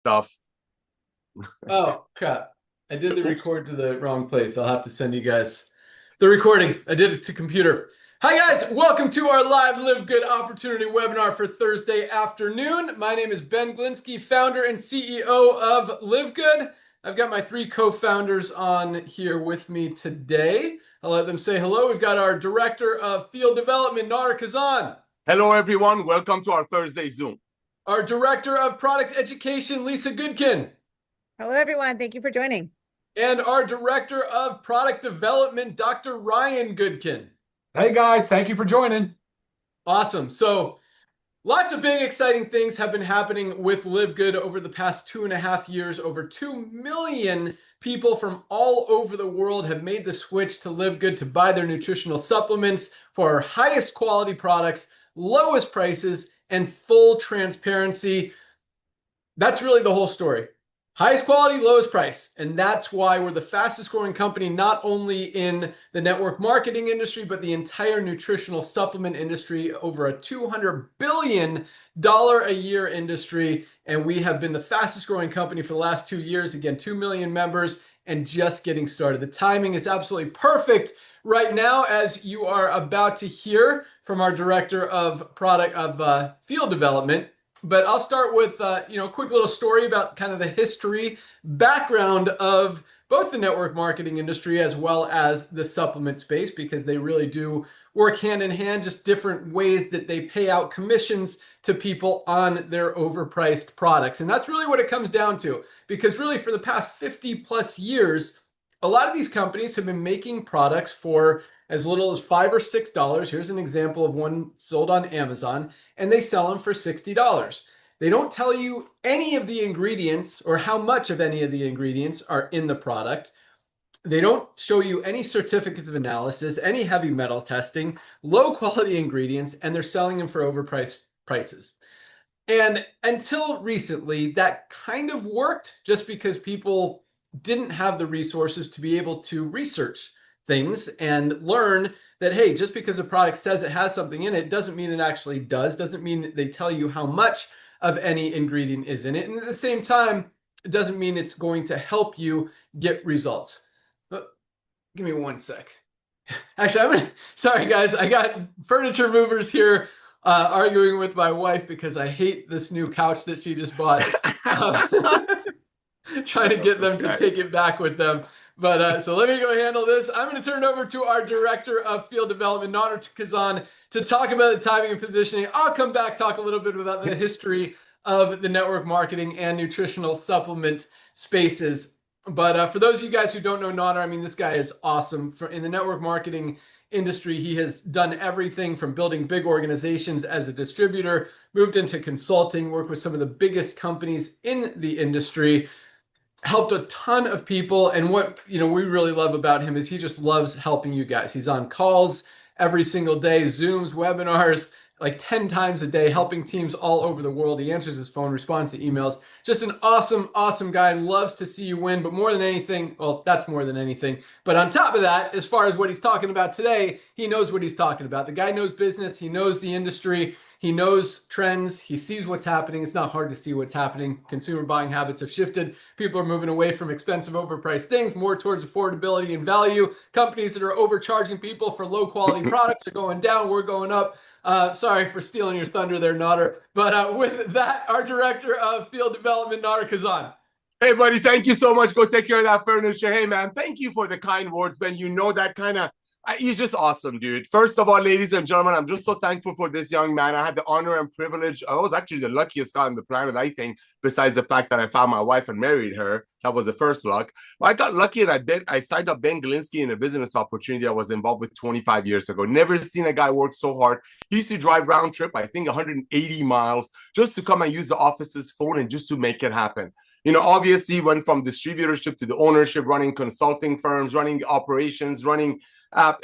stuff. Oh, crap. I did the record to the wrong place. I'll have to send you guys the recording. I did it to computer. Hi, guys. Welcome to our live Live Good opportunity webinar for Thursday afternoon. My name is Ben Glinsky, founder and CEO of LiveGood. I've got my three co-founders on here with me today. I'll let them say hello. We've got our Director of Field Development, Nader Kazan. Hello, everyone. Welcome to our Thursday Zoom. Our Director of Product Education, Lisa Goodkin. Hello, everyone. Thank you for joining. And our Director of Product Development, Dr. Ryan Goodkin. Hey, guys. Thank you for joining. Awesome. So lots of big, exciting things have been happening with LiveGood over the past 2.5 years. Over 2 million people from all over the world have made the switch to LiveGood to buy their nutritional supplements for our highest quality products, lowest prices, and full transparency. That's really the whole story. Highest quality, lowest price. And that's why we're the fastest growing company, not only in the network marketing industry, but the entire nutritional supplement industry, over a $200 billion a year industry. And we have been the fastest growing company for the last 2 years. Again, 2 million members and just getting started. The timing is absolutely perfect right now, as you are about to hear from our Director of Field Development. But I'll start with a quick little story about kind of the history, background of both the network marketing industry as well as the supplement space, because they really do work hand in hand, just different ways that they pay out commissions to people on their overpriced products. And that's really what it comes down to, because really for the past 50 plus years, a lot of these companies have been making products for as little as $5 or $6. Here's an example of one sold on Amazon, and they sell them for $60. They don't tell you any of the ingredients or how much of any of the ingredients are in the product. They don't show you any certificates of analysis, any heavy metal testing, low quality ingredients, and they're selling them for overpriced prices. And until recently, that kind of worked just because people didn't have the resources to be able to research things and learn that, hey, just because a product says it has something in it doesn't mean it actually does, doesn't mean they tell you how much of any ingredient is in it. And at the same time, it doesn't mean it's going to help you get results. But give me one sec. Actually, sorry guys, I got furniture movers here arguing with my wife because I hate this new couch that she just bought. Trying to get them to take it back with them. But so let me go handle this. I'm going to turn it over to our Director of Field Development, Nader Kazan, to talk about the timing and positioning. I'll come back, talk a little bit about the history of the network marketing and nutritional supplement spaces. But for those of you guys who don't know Nader, I mean, this guy is awesome. In the network marketing industry, he has done everything from building big organizations as a distributor, moved into consulting, worked with some of the biggest companies in the industry, helped a ton of people. And what we really love about him is he just loves helping you guys. He's on calls every single day, Zooms, webinars, like 10 times a day, helping teams all over the world. He answers his phone, responds to emails. Just an awesome, awesome guy. Loves to see you win. But more than anything, well, that's more than anything. But on top of that, as far as what he's talking about today, he knows what he's talking about. The guy knows business. He knows the industry. He knows trends. He sees what's happening. It's not hard to see what's happening. Consumer buying habits have shifted. People are moving away from expensive, overpriced things, more towards affordability and value. Companies that are overcharging people for low quality products are going down. We're going up. Sorry for stealing your thunder there, Nader. But with that, our Director of Field Development, Nader Kazan. Hey, buddy, thank you so much. Go take care of that furniture. Hey, man, thank you for the kind words, Ben. You know that kind of... He's just awesome, dude. First of all, ladies and gentlemen, I'm just so thankful for this young man. I had the honor and privilege. I was actually the luckiest guy on the planet, I think, besides the fact that I found my wife and married her. That was the first luck. But I got lucky and I signed up Ben Glinsky in a business opportunity I was involved with 25 years ago. Never seen a guy work so hard. He used to drive round trip, I think 180 miles, just to come and use the office's phone and just to make it happen. Obviously went from distributorship to the ownership, running consulting firms, running operations, running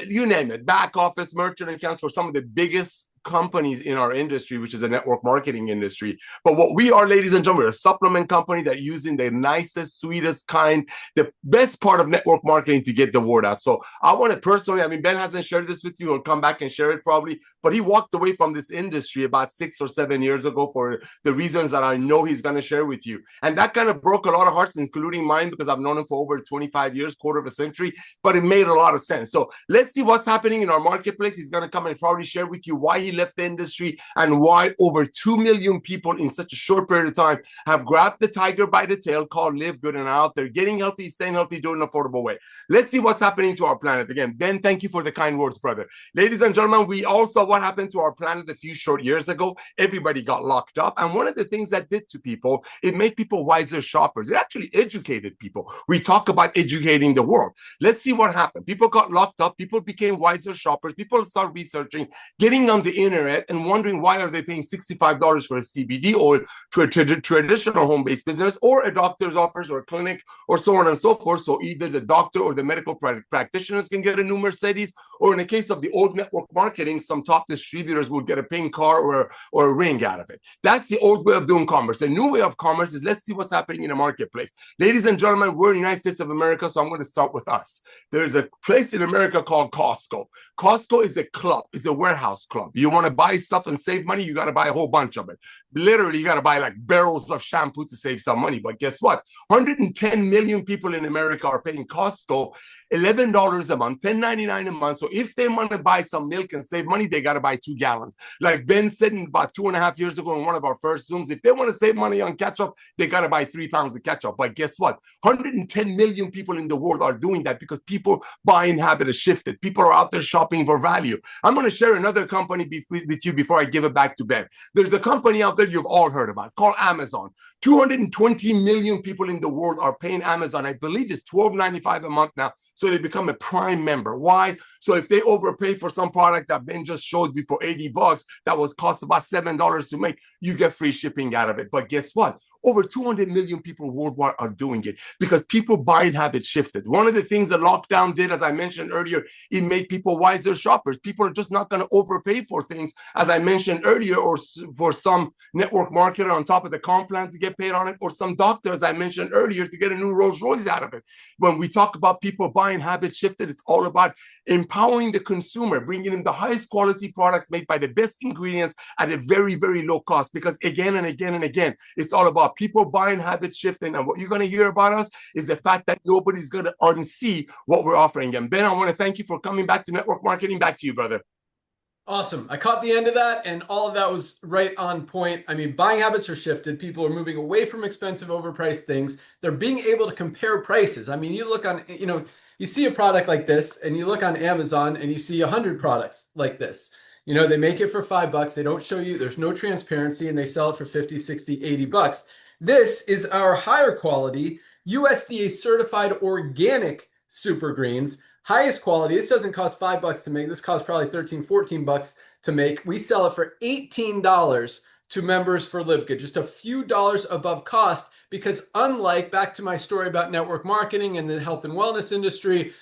you name it, back office, merchant accounts for some of the biggest companies in our industry, which is a network marketing industry. But what we are, ladies and gentlemen, we're a supplement company that using the nicest, sweetest kind, the best part of network marketing to get the word out. So I want to personally, I mean, Ben hasn't shared this with you. He'll come back and share it probably, but he walked away from this industry about 6 or 7 years ago for the reasons that I know he's going to share with you. And that kind of broke a lot of hearts, including mine, because I've known him for over 25 years, quarter of a century, but it made a lot of sense. So let's see what's happening in our marketplace. He's going to come and probably share with you why he left the industry and why over 2 million people in such a short period of time have grabbed the tiger by the tail called LiveGood and are out there getting healthy, staying healthy, doing an affordable way. Let's see what's happening to our planet. Again, Ben, thank you for the kind words, brother. Ladies and gentlemen, we all saw what happened to our planet a few short years ago. Everybody got locked up. And one of the things that did to people, it made people wiser shoppers. It actually educated people. We talk about educating the world. Let's see what happened. People got locked up. People became wiser shoppers. People started researching, getting on the internet and wondering why are they paying $65 for a CBD oil to a traditional home-based business or a doctor's office or a clinic or so on and so forth. So either the doctor or the medical practitioners can get a new Mercedes, or in the case of the old network marketing, some top distributors will get a pink car or a ring out of it. That's the old way of doing commerce. The new way of commerce is let's see what's happening in the marketplace. Ladies and gentlemen, we're in the United States of America, so I'm going to start with us. There's a place in America called Costco. Costco is a club, it's a warehouse club. You want to buy stuff and save money, you got to buy a whole bunch of it. Literally, you got to buy like barrels of shampoo to save some money. But guess what? 110 million people in America are paying Costco $11 a month, $10.99 a month. So if they want to buy some milk and save money, they got to buy 2 gallons. Like Ben said about 2.5 years ago in one of our first Zooms, if they want to save money on ketchup, they got to buy 3 pounds of ketchup. But guess what? 110 million people in the world are doing that because people buying habit has shifted. People are out there shopping for value. I'm going to share another company with you before I give it back to Ben. There's a company out there you've all heard about called Amazon. 220 million people in the world are paying Amazon. I believe it's $12.95 a month now. So they become a Prime member. Why? So if they overpay for some product that Ben just showed me for $80, that was cost about $7 to make, you get free shipping out of it. But guess what? Over 200 million people worldwide are doing it because people buying habits shifted. One of the things the lockdown did, as I mentioned earlier, it made people wiser shoppers. People are just not going to overpay for things, as I mentioned earlier, or for some network marketer on top of the comp plan to get paid on it, or some doctor, as I mentioned earlier, to get a new Rolls Royce out of it. When we talk about people buying habits shifted, it's all about empowering the consumer, bringing in the highest quality products made by the best ingredients at a very, very low cost. Because again and again and again, it's all about people buying habits shifting. And what you're going to hear about us is the fact that nobody's going to unsee what we're offering. And Ben, I want to thank you for coming back to network marketing. Back to you, brother. Awesome. I caught the end of that, and all of that was right on point. I mean, buying habits are shifted. People are moving away from expensive, overpriced things. They're being able to compare prices. I mean, you look on, you see a product like this, and you look on Amazon, and you see 100 products like this. They make it for $5. They don't show you, there's no transparency, and they sell it for 50, 60, 80 bucks. This is our higher quality, USDA certified organic super greens. Highest quality. This doesn't cost $5 to make. This costs probably 13, 14 bucks to make. We sell it for $18 to members for LiveGood, just a few dollars above cost, because unlike, back to my story about network marketing and the health and wellness industry,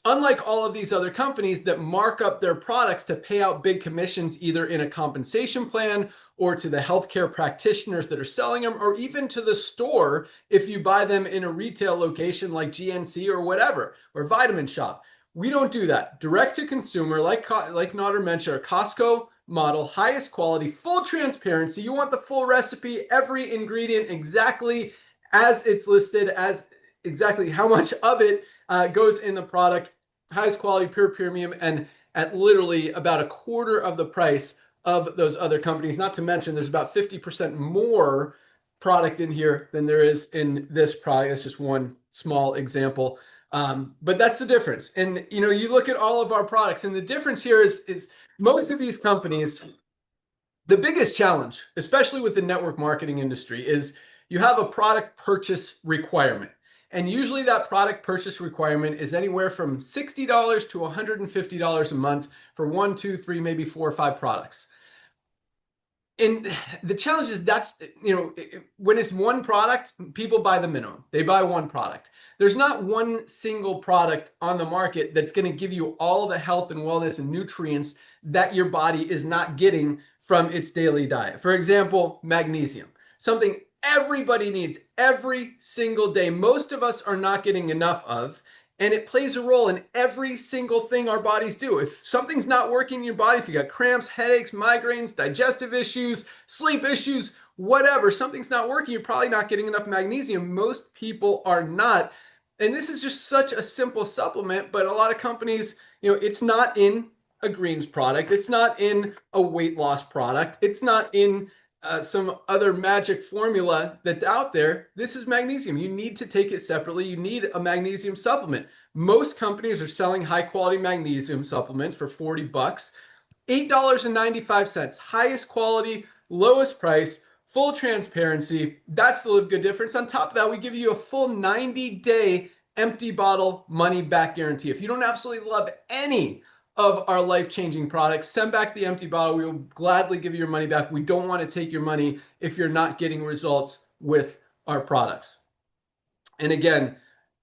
unlike all of these other companies that mark up their products to pay out big commissions, either in a compensation plan or to the healthcare practitioners that are selling them, or even to the store if you buy them in a retail location like GNC or whatever, or Vitamin Shop. We don't do that. Direct to consumer, like Nader mentioned, our Costco model, highest quality, full transparency. You want the full recipe, every ingredient exactly as it's listed, as exactly how much of it goes in the product, highest quality, pure premium, and at literally about a quarter of the price of those other companies. Not to mention there's about 50% more product in here than there is in this product. That's just one small example. But that's the difference. And you look at all of our products, and the difference here is most of these companies, the biggest challenge, especially with the network marketing industry, is you have a product purchase requirement. And usually that product purchase requirement is anywhere from $60 to $150 a month for 1, 2, 3, maybe 4 or 5 products. And the challenge is when it's one product, people buy the minimum. They buy one product. There's not one single product on the market that's going to give you all the health and wellness and nutrients that your body is not getting from its daily diet. For example, magnesium, something everybody needs every single day. Most of us are not getting enough of, and it plays a role in every single thing our bodies do. If something's not working in your body, if you got cramps, headaches, migraines, digestive issues, sleep issues, whatever, something's not working, you're probably not getting enough magnesium. Most people are not. And this is just such a simple supplement, but a lot of companies, it's not in a greens product. It's not in a weight loss product. It's not in some other magic formula that's out there. This is magnesium. You need to take it separately. You need a magnesium supplement. Most companies are selling high quality magnesium supplements for $40, $8.95, highest quality, lowest price, full transparency. That's the LiveGood difference. On top of that, we give you a full 90-day empty bottle money back guarantee. If you don't absolutely love any of our life-changing products, send back the empty bottle. We will gladly give you your money back. We don't want to take your money if you're not getting results with our products. And again,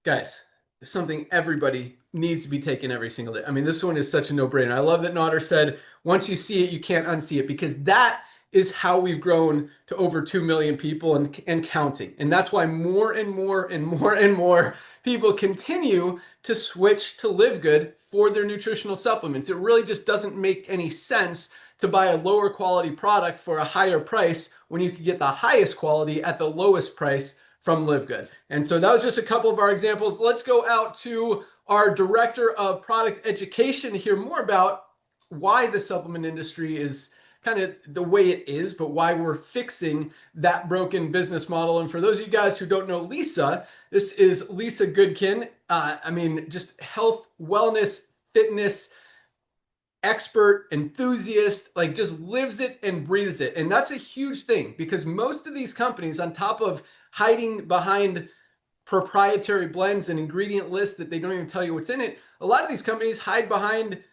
guys, it's something everybody needs to be taking every single day. I mean, this one is such a no-brainer. I love that Nader said, once you see it, you can't unsee it, because that is how we've grown to over 2 million people and counting. And that's why more and more and more and more people continue to switch to LiveGood for their nutritional supplements. It really just doesn't make any sense to buy a lower quality product for a higher price when you can get the highest quality at the lowest price from LiveGood. And so that was just a couple of our examples. Let's go out to our director of product education to hear more about why the supplement industry is kind of the way it is, but why we're fixing that broken business model. And for those of you guys who don't know Lisa, this is Lisa Goodkin. I mean, just health, wellness, fitness expert, enthusiast, like just lives it and breathes it. And that's a huge thing, because most of these companies, on top of hiding behind proprietary blends and ingredient lists that they don't even tell you what's in it, a lot of these companies hide behind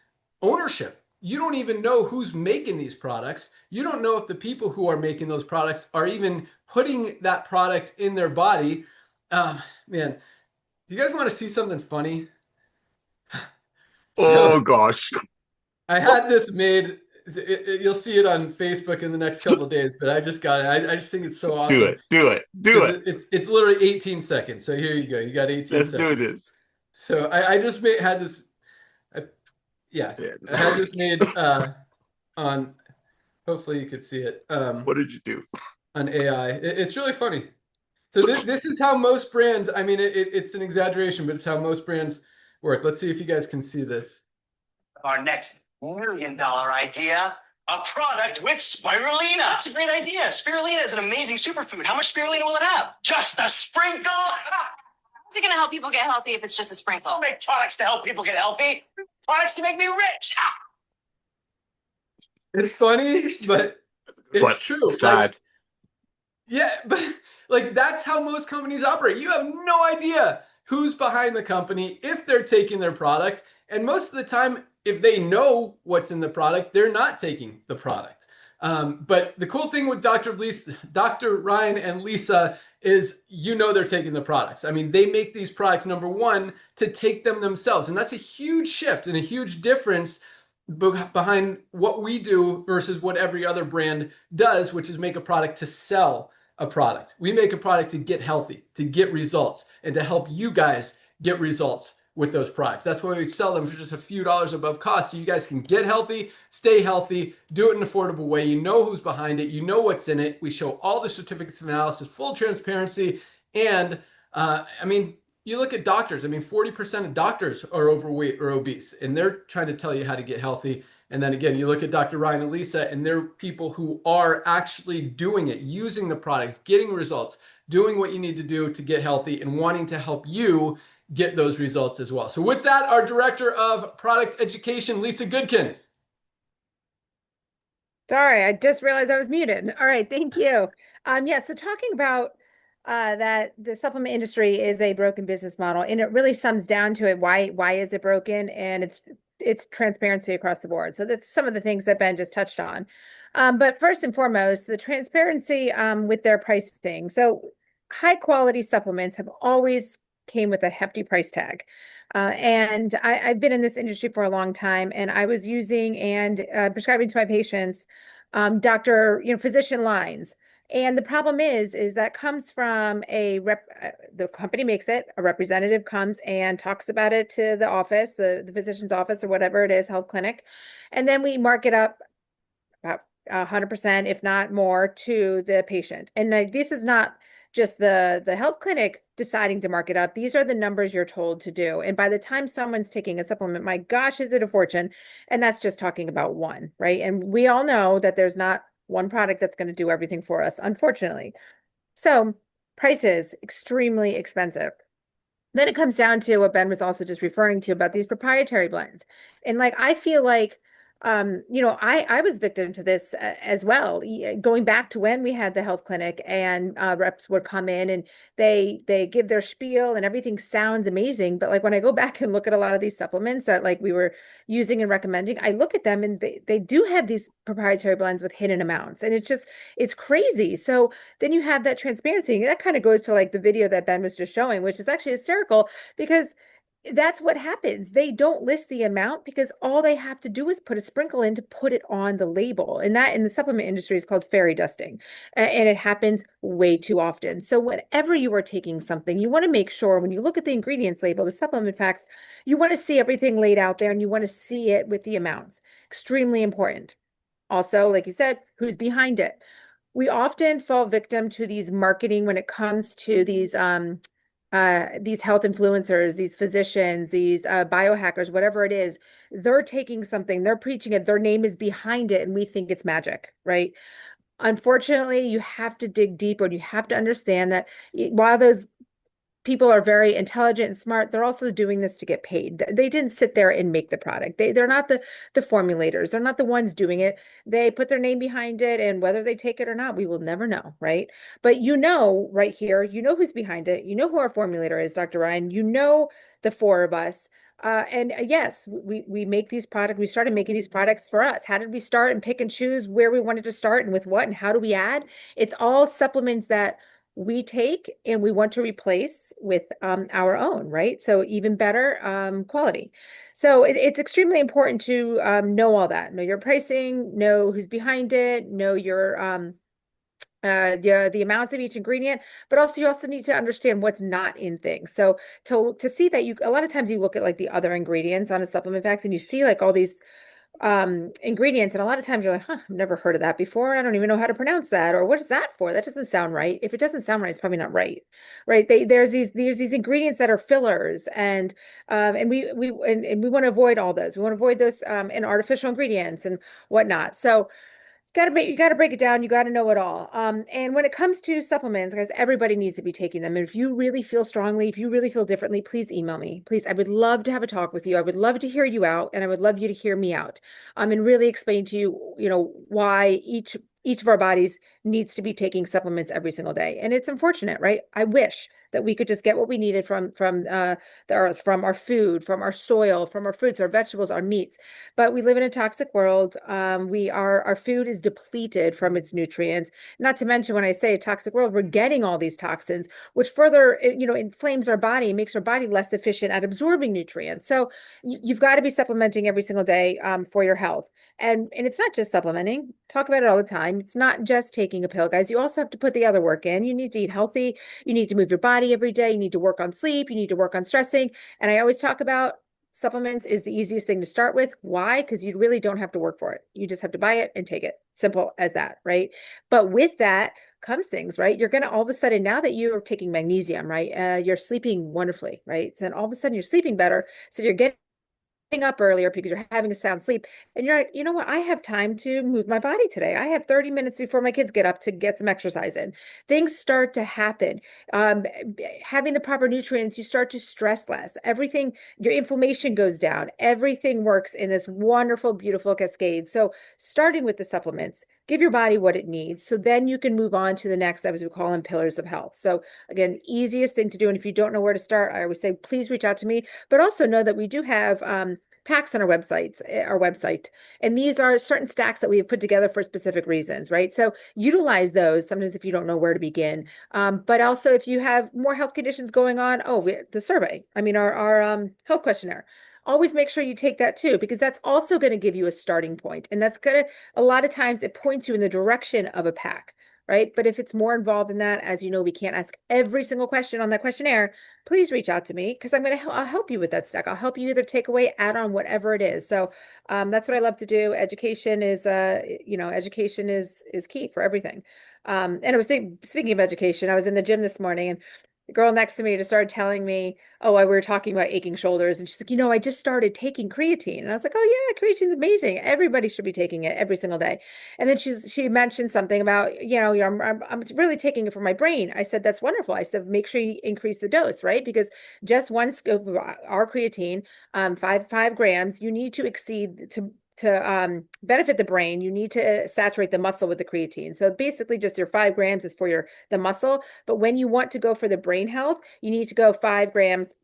ownership. You don't even know who's making these products. You don't know if the people who are making those products are even putting that product in their body. Man, do you guys want to see something funny? Oh gosh. I had this made. You'll see it on Facebook in the next couple of days, but I just got it. I just think it's so awesome. Do it. It's literally 18 seconds. So here you go. You got 18 Let's seconds. do this. So I just had this. I had this made on. Hopefully you could see it. What did you do? On AI. It's really funny. So this is how most brands. I mean, it's an exaggeration, but it's how most brands work. Let's see if you guys can see this. Our next $1 million idea, a product with spirulina. That's a great idea. Spirulina is an amazing superfood. How much spirulina will it have? Just a sprinkle? How's it going to help people get healthy if it's just a sprinkle? I'll make products to help people get healthy. Products to make me rich. It's funny, but it's true. Sad. But like that's how most companies operate. You have no idea who's behind the company, if they're taking their product, and most of the time, if they know what's in the product, they're not taking the product. But the cool thing with Dr. Ryan and Lisa is, they're taking the products. I mean, they make these products, number one, to take them themselves. And that's a huge shift and a huge difference behind what we do versus what every other brand does, which is make a product to sell a product. We make a product to get healthy, to get results, and to help you guys get results with those products. That's why we sell them for just a few dollars above cost. So you guys can get healthy, stay healthy, do it in an affordable way. You know who's behind it. You know what's in it. We show all the certificates of analysis, full transparency. And you look at doctors. 40% of doctors are overweight or obese, and they're trying to tell you how to get healthy. And then again, you look at Dr. Ryan and Lisa, and they're people who are actually doing it, using the products, getting results, doing what you need to do to get healthy, and wanting to help you get those results as well. So with that, our director of product education, Lisa Goodkin. Sorry, I just realized I was muted. All right, thank you. So talking about that the supplement industry is a broken business model, and it really sums down to it. Why is it broken? And it's transparency across the board. So that's some of the things that Ben just touched on. But first and foremost, the transparency with their pricing. So high quality supplements have always came with a hefty price tag. And I've been in this industry for a long time, and I was using and prescribing to my patients physician lines. And the problem is that comes from the company makes it, a representative comes and talks about it to the office, the physician's office or whatever it is, health clinic. And then we mark it up about 100%, if not more, to the patient. And this is not just the health clinic deciding to mark it up. These are the numbers you're told to do. And by the time someone's taking a supplement, my gosh, is it a fortune? And that's just talking about one, right? And we all know that there's not one product that's going to do everything for us, unfortunately. So prices, extremely expensive. Then it comes down to what Ben was also just referring to about these proprietary blends. And like, I feel like, I was victim to this as well. Going back to when we had the health clinic and reps would come in and they give their spiel and everything sounds amazing. But like when I go back and look at a lot of these supplements that like we were using and recommending, I look at them and they do have these proprietary blends with hidden amounts. And it's crazy. So then you have that transparency. That kind of goes to like the video that Ben was just showing, which is actually hysterical because that's what happens. They don't list the amount because all they have to do is put a sprinkle in to put it on the label. And that in the supplement industry is called fairy dusting. And it happens way too often. So whenever you are taking something, you want to make sure when you look at the ingredients label, the supplement facts, you want to see everything laid out there and you want to see it with the amounts. Extremely important. Also, like you said, who's behind it? We often fall victim to these marketing when it comes to these health influencers, these physicians, these biohackers, whatever it is, they're taking something, they're preaching it, their name is behind it, and we think it's magic, right? Unfortunately, you have to dig deeper and you have to understand that while those people are very intelligent and smart, they're also doing this to get paid. They didn't sit there and make the product. They're not the formulators. They're not the ones doing it. They put their name behind it, and whether they take it or not, we will never know, right? But right here, who's behind it. You know who our formulator is, Dr. Ryan. You know the four of us. And yes, we make these products. We started making these products for us. How did we start and pick and choose where we wanted to start and with what and how do we add? It's all supplements that we take and we want to replace with our own, right? So even better quality. So it's extremely important to know all that, know your pricing, know who's behind it, know your the amounts of each ingredient, but also you also need to understand what's not in things. So to see that a lot of times you look at like the other ingredients on a supplement facts and you see like all these ingredients, and a lot of times you're like, I've never heard of that before. I don't even know how to pronounce that, or what is that for? That doesn't sound right. If it doesn't sound right, it's probably not right. There's these ingredients that are fillers, and we want to avoid all those. We want to avoid those and artificial ingredients and whatnot. So you got to break it down. You got to know it all. And when it comes to supplements, guys, everybody needs to be taking them. And if you really feel strongly, if you really feel differently, please email me. Please, I would love to have a talk with you. I would love to hear you out, and I would love you to hear me out. And really explain to you, why each of our bodies needs to be taking supplements every single day. And it's unfortunate, right? I wish that we could just get what we needed from the earth, from our food, from our soil, from our fruits, our vegetables, our meats. But we live in a toxic world. Our food is depleted from its nutrients. Not to mention, when I say a toxic world, we're getting all these toxins, which further, inflames our body, makes our body less efficient at absorbing nutrients. So you've got to be supplementing every single day for your health. And it's not just supplementing. Talk about it all the time. It's not just taking a pill, guys. You also have to put the other work in. You need to eat healthy. You need to move your body every day. You need to work on sleep. You need to work on stressing. And I always talk about supplements is the easiest thing to start with. Why? Because you really don't have to work for it. You just have to buy it and take it. Simple as that, right? But with that comes things, right? You're going to all of a sudden, now that you're taking magnesium, right? You're sleeping wonderfully, right? So then all of a sudden you're sleeping better. So you're getting up earlier because you're having a sound sleep, and you're like, you know what, I have time to move my body today. I have 30 minutes before my kids get up to get some exercise in. Things start to happen. Having the proper nutrients, you start to stress less. Everything, your inflammation goes down. Everything works in this wonderful, beautiful cascade. So starting with the supplements, give your body what it needs, so then you can move on to the next, as we call them, pillars of health. So again, easiest thing to do. And if you don't know where to start, I always say, please reach out to me, but also know that we do have packs on our website. And these are certain stacks that we have put together for specific reasons, right? So utilize those sometimes if you don't know where to begin. But also if you have more health conditions going on, the survey, our health questionnaire. Always make sure you take that too, because that's also going to give you a starting point. And that's going to, a lot of times it points you in the direction of a pack, right? But if it's more involved in that, as you know, we can't ask every single question on that questionnaire. Please reach out to me because I'll help you with that stack. I'll help you either take away, add on, whatever it is. So that's what I love to do. Education is, education is key for everything. And I was speaking of education, I was in the gym this morning and the girl next to me just started telling me, we were talking about aching shoulders. And she's like, I just started taking creatine. And I was like, oh yeah, creatine's amazing. Everybody should be taking it every single day. And then she mentioned something about, I'm really taking it for my brain. I said, that's wonderful. I said, make sure you increase the dose, right? Because just one scoop of our creatine, 5 grams, you need to exceed to benefit the brain, you need to saturate the muscle with the creatine. So basically just your 5 grams is for the muscle. But when you want to go for the brain health, you need to go 5 grams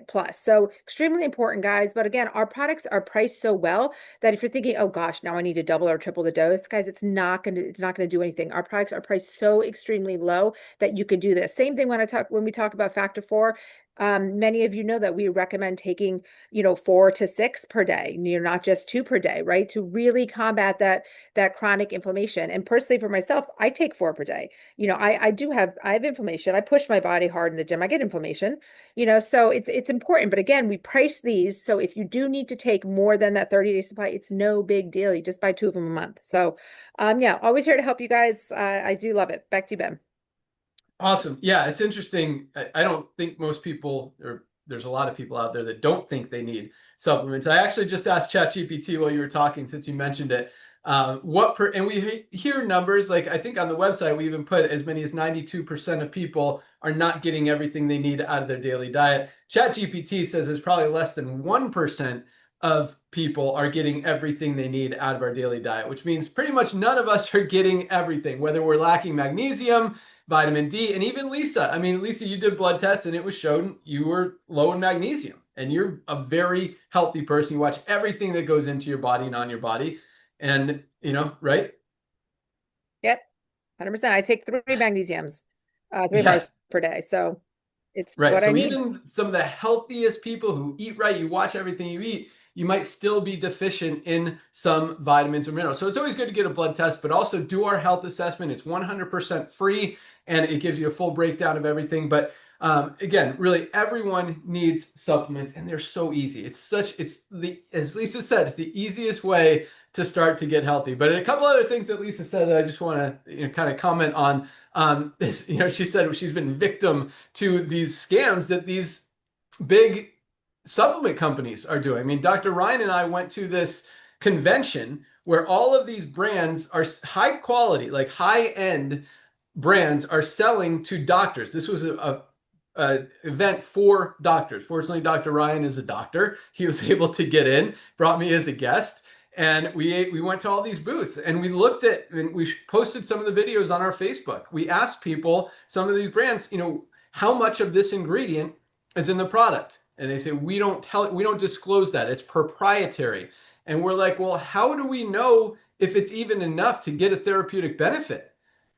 plus. So extremely important, guys. But again, our products are priced so well that if you're thinking, oh gosh, now I need to double or triple the dose, guys, it's not going to do anything. Our products are priced so extremely low that you can do this. Same thing when we talk about factor 4. Many of you know that we recommend taking, 4 to 6 per day, not just 2 per day, right? To really combat that chronic inflammation. And personally for myself, I take 4 per day. I have inflammation. I push my body hard in the gym. I get inflammation, so it's important. But again, we price these. So if you do need to take more than that 30-day supply, it's no big deal. You just buy 2 of them a month. So always here to help you guys. I do love it. Back to you, Ben. Awesome. Yeah, it's interesting. I don't think most people, or there's a lot of people out there that don't think they need supplements. I actually just asked ChatGPT while you were talking, since you mentioned it, and we hear numbers like, I think on the website, we even put as many as 92% of people are not getting everything they need out of their daily diet. ChatGPT says there's probably less than 1% of people are getting everything they need out of our daily diet, which means pretty much none of us are getting everything, whether we're lacking magnesium, vitamin D, and even Lisa. Lisa, you did blood tests and it was shown you were low in magnesium, and you're a very healthy person. You watch everything that goes into your body and on your body, and right? Yep, 100%. I take 3 magnesiums, 3 bars per day. So it's right. what So I need. Even some of the healthiest people who eat right, you watch everything you eat, you might still be deficient in some vitamins or minerals. So it's always good to get a blood test, but also do our health assessment. It's 100% free, and it gives you a full breakdown of everything. But again, really, everyone needs supplements, and they're so easy. As Lisa said, it's the easiest way to start to get healthy. But a couple other things that Lisa said that I just want to kind of comment on. She said she's been victim to these scams that these big supplement companies are doing. Dr. Ryan and I went to this convention where all of these brands are high quality, like high end brands are selling to doctors. This was a event for doctors. Fortunately, Dr. Ryan is a doctor. He was able to get in, brought me as a guest, and we went to all these booths and we looked at, and we posted some of the videos on our Facebook. We asked people, some of these brands, how much of this ingredient is in the product? And they say, we don't disclose that. It's proprietary. And we're like, well, how do we know if it's even enough to get a therapeutic benefit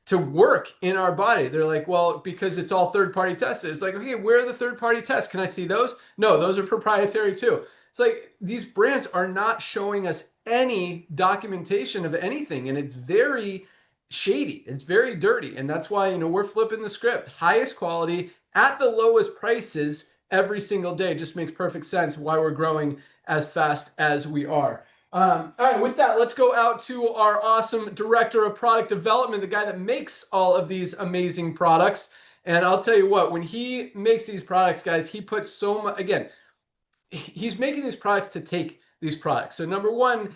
to work in our body? They're like, well, because it's all third-party tested. It's like, okay, where are the third-party tests? Can I see those? No, those are proprietary too. It's like these brands are not showing us any documentation of anything, and it's very shady. It's very dirty. And that's why, we're flipping the script. Highest quality at the lowest prices every single day. Just makes perfect sense why we're growing as fast as we are. All right, with that, let's go out to our awesome director of product development, the guy that makes all of these amazing products. And I'll tell you what, when he makes these products, guys, he puts so much, again, he's making these products to take these products. So number one,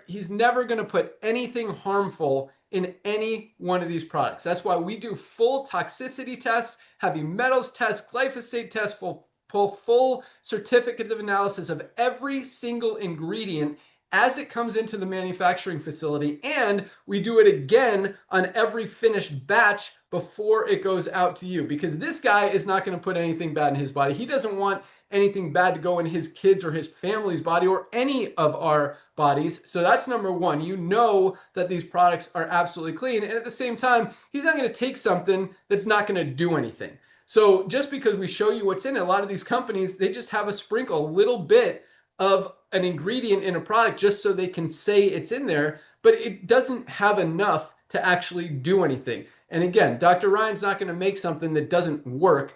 he's never going to put anything harmful in any one of these products. That's why we do full toxicity tests, heavy metals tests, glyphosate tests, full certificates of analysis of every single ingredient as it comes into the manufacturing facility, and we do it again on every finished batch before it goes out to you, because this guy is not going to put anything bad in his body. He doesn't want anything bad to go in his kids or his family's body or any of our bodies. So that's number one. You know that these products are absolutely clean. And at the same time, he's not going to take something that's not going to do anything. So just because we show you what's in it, a lot of these companies, they just have a sprinkle, a little bit of an ingredient in a product just so they can say it's in there, but it doesn't have enough to actually do anything. And again, Dr. Ryan's not going to make something that doesn't work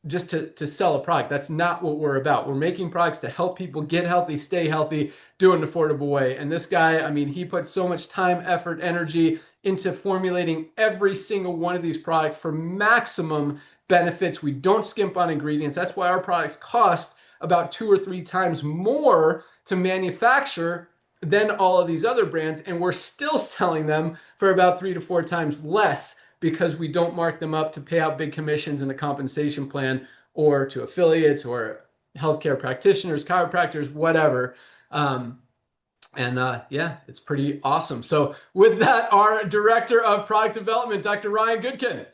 just to sell a product. That's not what we're about. We're making products to help people get healthy, stay healthy, do it in an affordable way. And this guy, I mean, he put so much time, effort, energy into formulating every single one of these products for maximum benefits. We don't skimp on ingredients. That's why our products cost about 2 or 3 times more to manufacture than all of these other brands, and we're still selling them for about 3 to 4 times less because we don't mark them up to pay out big commissions in the compensation plan or to affiliates or healthcare practitioners, chiropractors, whatever. Yeah, it's pretty awesome. So with that, our Director of Product Development, Dr. Ryan Goodkin.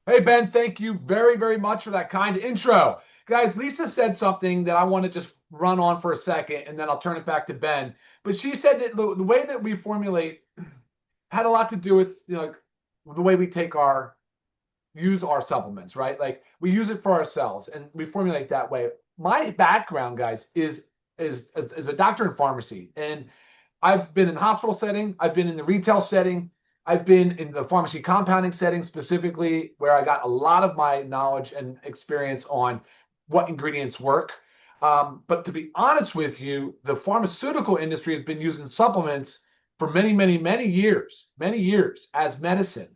Hey, Ben, thank you very, very much for that kind intro. Guys, Lisa said something that I want to just run on for a second, and then I'll turn it back to Ben. But she said that the way that we formulate had a lot to do with, you know, the way we use our supplements, right? Like we use it for ourselves and we formulate that way. My background, guys, is a doctor in pharmacy, and I've been in the hospital setting, I've been in the retail setting, I've been in the pharmacy compounding setting specifically, where I got a lot of my knowledge and experience on what ingredients work. But to be honest with you, the pharmaceutical industry has been using supplements for many, many, many years as medicine.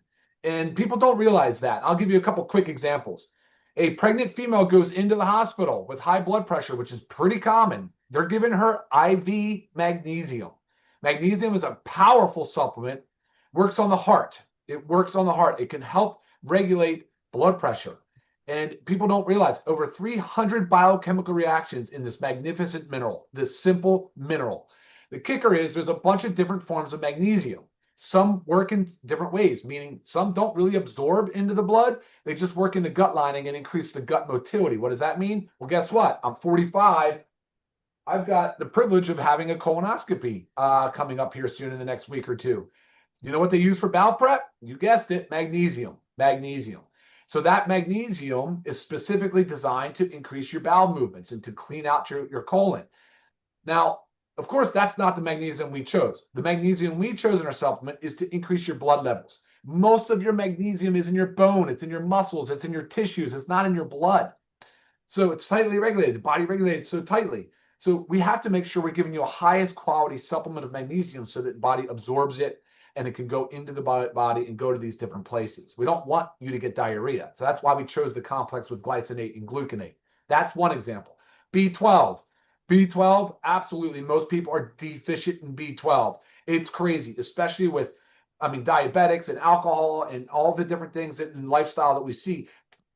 And people don't realize that. I'll give you a couple quick examples. A pregnant female goes into the hospital with high blood pressure, which is pretty common. They're giving her IV magnesium. Magnesium is a powerful supplement, works on the heart. It works on the heart. It can help regulate blood pressure. And people don't realize over 300 biochemical reactions in this magnificent mineral, this simple mineral. The kicker is there's a bunch of different forms of magnesium. Some work in different ways, meaning some don't really absorb into the blood. They just work in the gut lining and increase the gut motility. What does that mean? Well, guess what? I'm 45. I've got the privilege of having a colonoscopy coming up here soon in the next week or two. You know what they use for bowel prep? You guessed it, magnesium. Magnesium. So that magnesium is specifically designed to increase your bowel movements and to clean out your colon. Now, of course, that's not the magnesium we chose. The magnesium we chose in our supplement is to increase your blood levels. Most of your magnesium is in your bone, it's in your muscles, it's in your tissues, it's not in your blood. So it's tightly regulated, the body regulates so tightly. So we have to make sure we're giving you a highest quality supplement of magnesium so that the body absorbs it and it can go into the body and go to these different places. We don't want you to get diarrhea. So that's why we chose the complex with glycinate and gluconate. That's one example. B12. B12, absolutely. Most people are deficient in B12. It's crazy, especially with, diabetics and alcohol and all the different things in lifestyle that we see.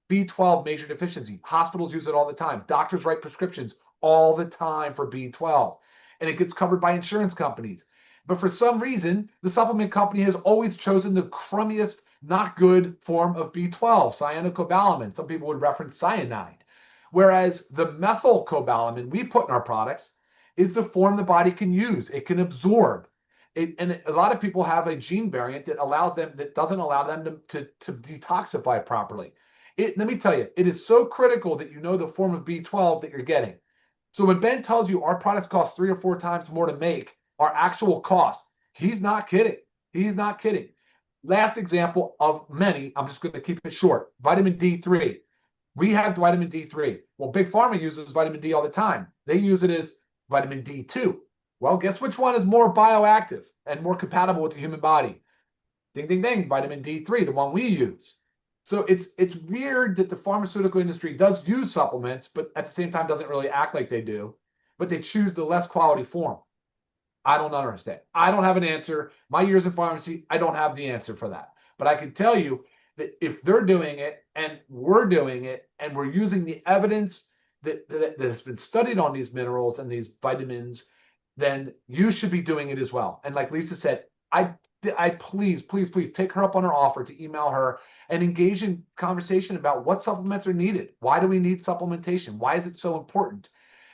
B12 major deficiency. Hospitals use it all the time. Doctors write prescriptions all the time for B12. And it gets covered by insurance companies. But for some reason, the supplement company has always chosen the crummiest, not good form of B12, cyanocobalamin. Some people would reference cyanide. Whereas the methylcobalamin we put in our products is the form the body can use. It can absorb. And a lot of people have a gene variant that doesn't allow them to detoxify properly. Let me tell you, it is so critical that you know the form of B12 that you're getting. So when Ben tells you our products cost 3 or 4 times more to make, our actual cost, he's not kidding. He's not kidding. Last example of many, I'm just going to keep it short. Vitamin D3. We have vitamin D3. Well, Big Pharma uses vitamin D all the time. They use it as vitamin D2. Well, guess which one is more bioactive and more compatible with the human body? Ding, ding, ding, vitamin D3, the one we use. So it's weird that the pharmaceutical industry does use supplements, but at the same time doesn't really act like they do, but they choose the less quality form. I don't understand. I don't have an answer. My years in pharmacy, I don't have the answer for that. But I can tell you that if they're doing it and we're doing it and we're using the evidence that has been studied on these minerals and these vitamins, then you should be doing it as well. And like Lisa said, I please take her up on her offer to email her and engage in conversation about what supplements are needed. Why do we need supplementation? Why is it so important?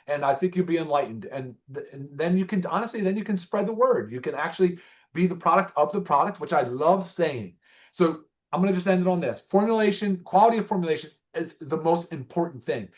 And I think you'll be enlightened. And then you can, honestly, then you can spread the word. You can actually be the product of the product, which I love saying. So I'm going to just end it on this. Formulation, quality of formulation is the most important thing.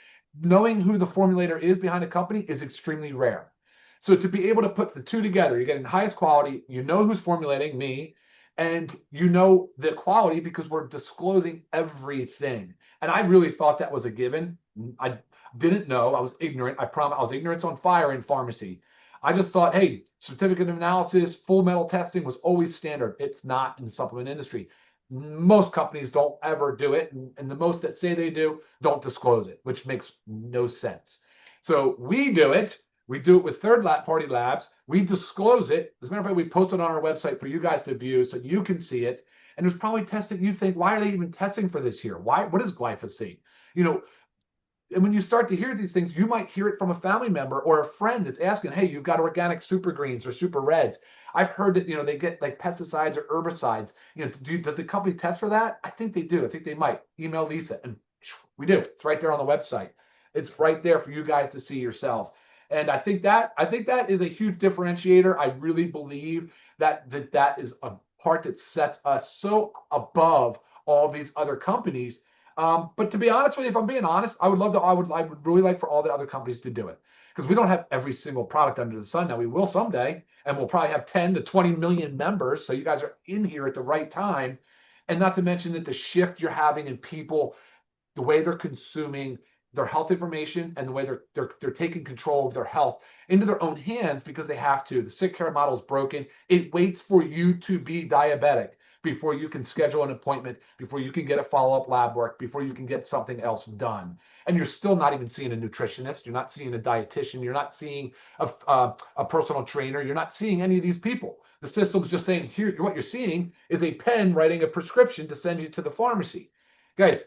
Knowing who the formulator is behind a company is extremely rare. So to be able to put the two together, you're getting the highest quality, you know who's formulating, me, and you know the quality because we're disclosing everything. And I really thought that was a given. I didn't know. I was ignorant. I promise. I was ignorance on fire in pharmacy. I just thought, hey, certificate of analysis, full metal testing was always standard. It's not in the supplement industry. Most companies don't ever do it. And the most that say they do don't disclose it, which makes no sense. So we do it. We do it with third-party labs. We disclose it. As a matter of fact, we post it on our website for you guys to view so you can see it. And there's probably testing. You think, why are they even testing for this here? Why? What is glyphosate? You know, and when you start to hear these things, you might hear it from a family member or a friend that's asking, hey, you've got organic super greens or super reds. I've heard that, you know, they get like pesticides or herbicides. You know, does the company test for that? I think they do. I think they might. Email Lisa, and we do. It's right there on the website. It's right there for you guys to see yourselves. And I think that is a huge differentiator. I really believe that is a part that sets us so above all these other companies. But to be honest with you, if I'm being honest, I would really like for all the other companies to do it, because we don't have every single product under the sun. Now we will someday, and we'll probably have 10 to 20 million members. So you guys are in here at the right time. And not to mention that the shift you're having in people, the way they're consuming their health information and the way they're taking control of their health into their own hands because they have to. The sick care model is broken. It waits for you to be diabetic before you can schedule an appointment, before you can get a follow-up lab work, before you can get something else done. And you're still not even seeing a nutritionist. You're not seeing a dietitian. You're not seeing a personal trainer. You're not seeing any of these people. The system's just saying, here, what you're seeing is a pen writing a prescription to send you to the pharmacy. Guys,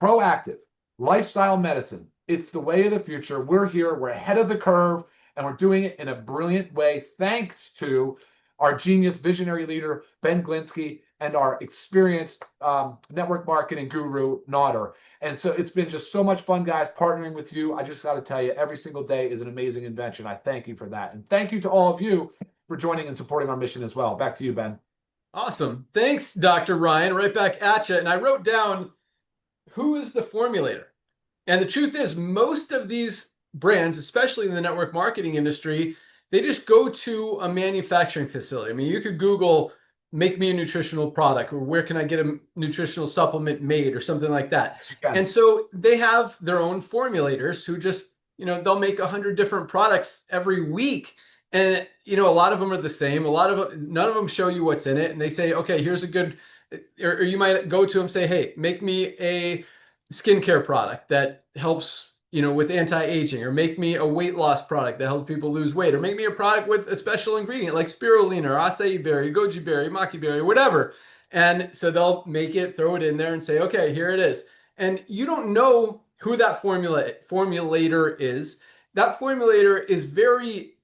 proactive lifestyle medicine. It's the way of the future. We're here. We're ahead of the curve, and we're doing it in a brilliant way thanks to our genius visionary leader, Ben Glinsky, and our experienced network marketing guru, Nodder. And so it's been just so much fun, guys, partnering with you. I just got to tell you, every single day is an amazing invention. I thank you for that. And thank you to all of you for joining and supporting our mission as well. Back to you, Ben. Awesome. Thanks, Dr. Ryan. Right back at you. And I wrote down, who is the formulator? And the truth is, most of these brands, especially in the network marketing industry, they just go to a manufacturing facility. I mean, you could Google, make me a nutritional product, or where can I get a nutritional supplement made, or something like that. And so they have their own formulators who just, you know, they'll make 100 different products every week. And, you know, a lot of them are the same. None of them show you what's in it. And they say, okay, here's a good, or you might go to them and say, hey, make me a skincare product that helps, you know, with anti-aging, or make me a weight loss product that helps people lose weight, or make me a product with a special ingredient like spirulina or acai berry, goji berry, maki berry, whatever. And so they'll make it, throw it in there and say, okay, here it is. And you don't know who that formulator is. That formulator is very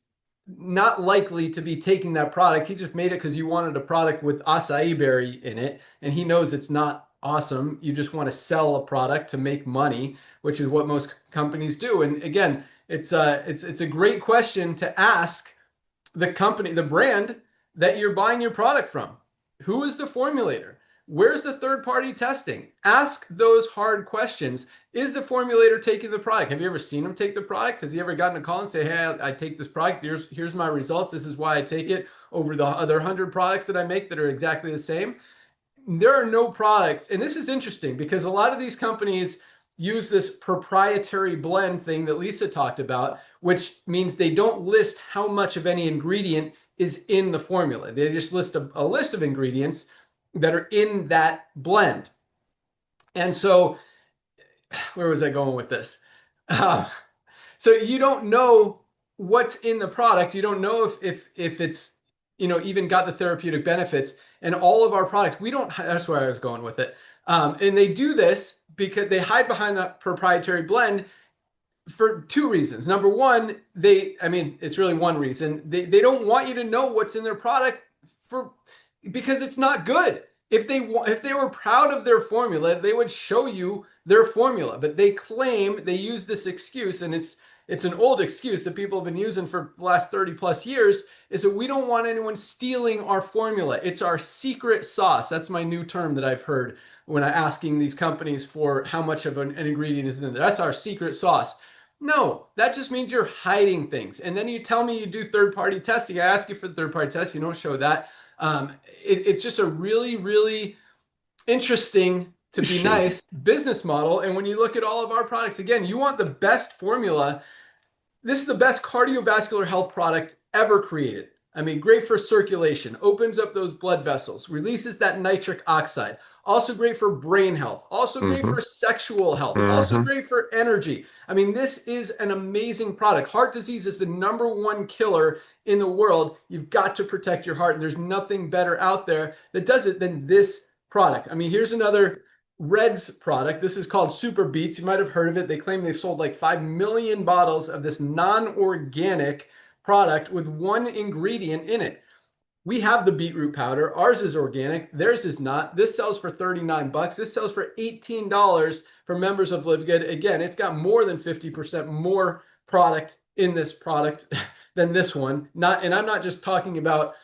not likely to be taking that product. He just made it because you wanted a product with acai berry in it, and he knows it's not awesome. You just want to sell a product to make money, which is what most companies do. And again, it's a great question to ask the company, the brand that you're buying your product from. Who is the formulator? Where's the third-party testing? Ask those hard questions. Is the formulator taking the product? Have you ever seen him take the product? Has he ever gotten a call and say, hey, I take this product. Here's my results. This is why I take it over the other 100 products that I make that are exactly the same? There are no products. And this is interesting because a lot of these companies use this proprietary blend thing that Lisa talked about, which means they don't list how much of any ingredient is in the formula. They just list a list of ingredients that are in that blend. And so, where was I going with this? So you don't know what's in the product. You don't know if it's, you know, even got the therapeutic benefits. And all of our products, we don't, that's where I was going with it. And they do this because they hide behind that proprietary blend for two reasons. Number one, it's really one reason. They don't want you to know what's in their product because it's not good. If they were proud of their formula, they would show you their formula. But they claim, they use this excuse, and it's an old excuse that people have been using for the last 30 plus years, is that we don't want anyone stealing our formula. It's our secret sauce. That's my new term that I've heard when I'm asking these companies for how much of an ingredient is in there. That's our secret sauce. No, that just means you're hiding things. And then you tell me you do third-party testing. I ask you for the third-party test. You don't show that. It's just a really, really interesting, to be nice, business model. And when you look at all of our products, again, you want the best formula. This is the best cardiovascular health product ever created. I mean, great for circulation, opens up those blood vessels, releases that nitric oxide. Also great for brain health, also great for sexual health, also great for energy. I mean, this is an amazing product. Heart disease is the #1 killer in the world. You've got to protect your heart, and there's nothing better out there that does it than this product. I mean, here's another Red's product. This is called Super Beets. You might have heard of it. They claim they've sold like 5 million bottles of this non-organic product with one ingredient in it. We have the beetroot powder. Ours is organic. Theirs is not. This sells for $39. This sells for $18 for members of LiveGood. Again, it's got more than 50% more product in this product than this one. And I'm not just talking about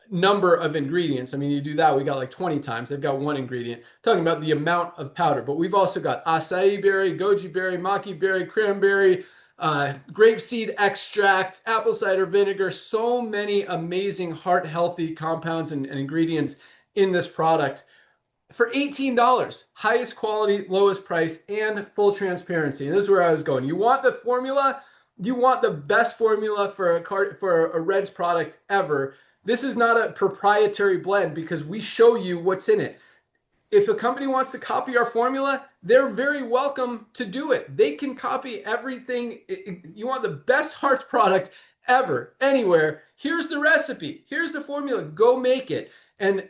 number of ingredients. I mean, you do that, we got like 20 times. They've got one ingredient. Talking about the amount of powder. But we've also got acai berry, goji berry, maki berry, cranberry, grapeseed extract, apple cider vinegar, so many amazing heart healthy compounds and ingredients in this product for $18. Highest quality, lowest price, and full transparency. And this is where I was going. You want the formula, you want the best formula for a Red's product ever. This is not a proprietary blend because we show you what's in it. If a company wants to copy our formula, they're very welcome to do it. They can copy everything. You want the best hearts product ever, anywhere. Here's the recipe. Here's the formula. Go make it. And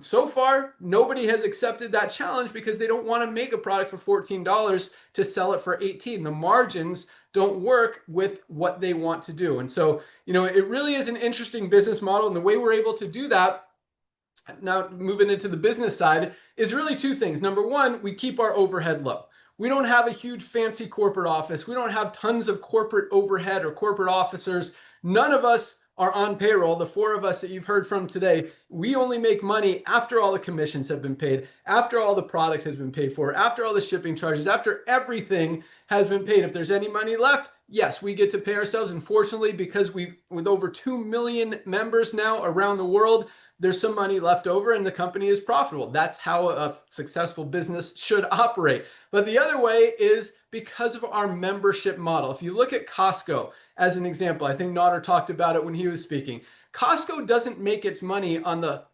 so far, nobody has accepted that challenge because they don't want to make a product for $14 to sell it for $18. The margins don't work with what they want to do. And so, it really is an interesting business model. And the way we're able to do that, now moving into the business side, is really two things. Number one, we keep our overhead low. We don't have a huge fancy corporate office. We don't have tons of corporate overhead or corporate officers. None of us are on payroll. The 4 of us that you've heard from today, we only make money after all the commissions have been paid, after all the product has been paid for, after all the shipping charges, after everything has been paid. If there's any money left, yes, we get to pay ourselves. Unfortunately, because with over 2 million members now around the world, there's some money left over and the company is profitable. That's how a successful business should operate. But the other way is because of our membership model. If you look at Costco as an example, I think Nader talked about it when he was speaking. Costco doesn't make its money on the